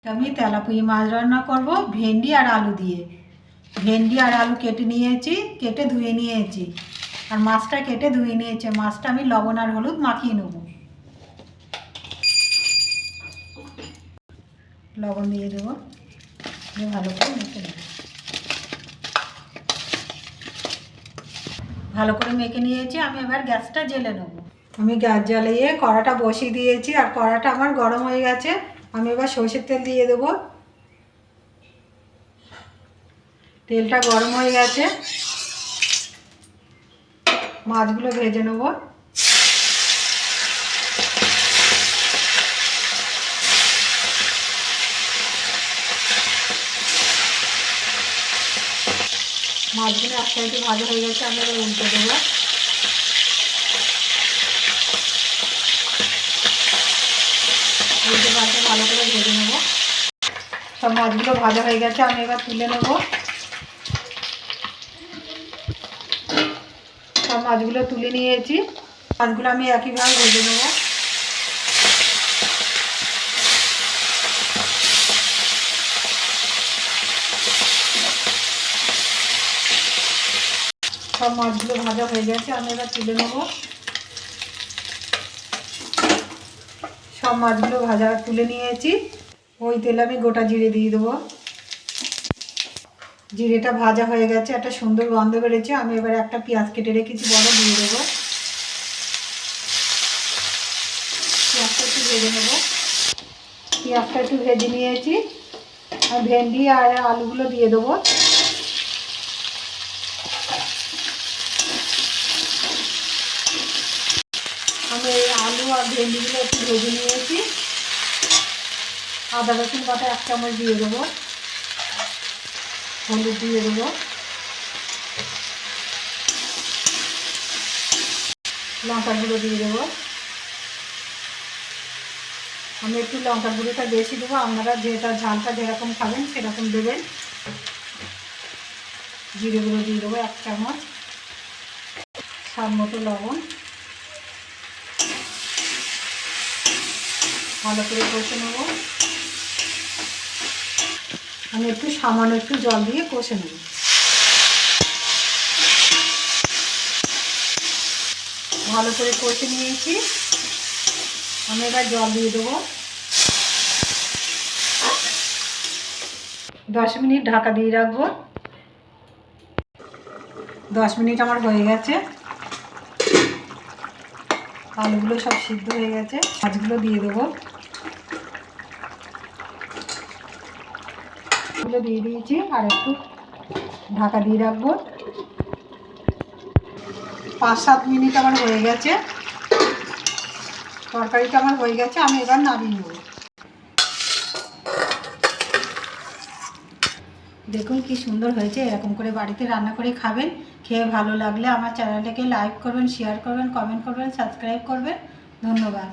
আমি তেলাপুঁই মাছ রান্না করব ভেন্ডি আর আলু দিয়ে। ভেন্ডি আর আলু কেটে নিয়েছি, কেটে ধুয়ে নিয়েছি, আর মাছটা কেটে ধুয়ে নিয়েছি। মাছটা আমি লবণ আর হলুদ মাখিয়ে নেব। লবণ দিয়ে দেবো, দিয়ে ভালো করে মেখে নেব। ভালো করে মেখে নিয়েছি, আমি এবার গ্যাসটা জ্বেলে নেব। আমি গ্যাস জ্বালিয়ে কড়াটা বসিয়ে দিয়েছি, আর কড়াটা আমার গরম হয়ে গেছে। আমি এবার সরষের তেল দিয়ে দেবো। তেলটা গরম হয়ে গেছে, মাছগুলো ভেজে নেব। মাছগুলো এক সাইডে ভাজা হয়ে গেছে, আমি এবার উল্টে দেবো। উল্টে পাশে ভালো করে ভেজে নেব। সব মাছগুলো ভাজা হয়ে গেছে, আমি এবার তুলে নেব। সব মাছগুলো তুলে নিয়েছি, মাছগুলো আমি একইভাবে ভেজে নেব। সব মাছগুলো ভাজা হয়ে গেছে, আমি এবার তুলে নেব। সব মাছগুলো ভাজা তুলে নিয়েছি। ওই তেলে আমি গোটা জিরে দিয়ে দেবো। জিরেটা ভাজা হয়ে গেছে, একটা সুন্দর গন্ধ বেরোচ্ছে। আমি এবার একটা পেঁয়াজ কেটে রেখেছি বড়, দিয়ে দেবো। পেঁয়াজটা একটু ভেজে নেব। পেঁয়াজটা একটু ভেজে নিয়েছি, আর ভেন্ডি আর আলুগুলো দিয়ে দেবো। আমি আলু আর ভেন্ডিগুলো একটু ভেজে নিয়েছি। আদা রসুন বাটা 1 চামচ দিয়ে দেবো। হলুদ দিয়ে দেবো। লঙ্কা গুঁড়ো দিয়ে দেবো। আমি একটু লঙ্কা গুঁড়োটা বেশি দেবো, আপনারা যেটা ঝালটা যেরকম খাবেন সেরকম দেবেন। জিরে গুঁড়ো দিয়ে দেবো 1 চামচ। স্বাদ মতো লবণ। ভালো করে কষে নেব। আমি একটু সামান্য একটু জল দিয়ে কষে নেব। ভালো করে কষে নিয়েছি, আমি এবার জল দিয়ে দেবো। 10 মিনিট ঢাকা দিয়ে রাখবো। 10 মিনিট আমার হয়ে গেছে। আলুগুলো সব সিদ্ধ হয়ে গেছে, মাছগুলো দিয়ে দেবো। এগুলো দিয়ে দিয়েছি, আর একটু ঢাকা দিয়ে রাখবো। 5-7 মিনিট আমার হয়ে গেছে। তরকারিটা আমার হয়ে গেছে, আমি এবার নামিয়ে নেব। দেখুন কি সুন্দর হয়েছে। এরকম করে বাড়িতে রান্না করে খাবেন। খেয়ে ভালো লাগলে আমার চ্যানেলটাকে লাইক করবেন, শেয়ার করবেন, কমেন্ট করবেন, সাবস্ক্রাইব করবেন। ধন্যবাদ।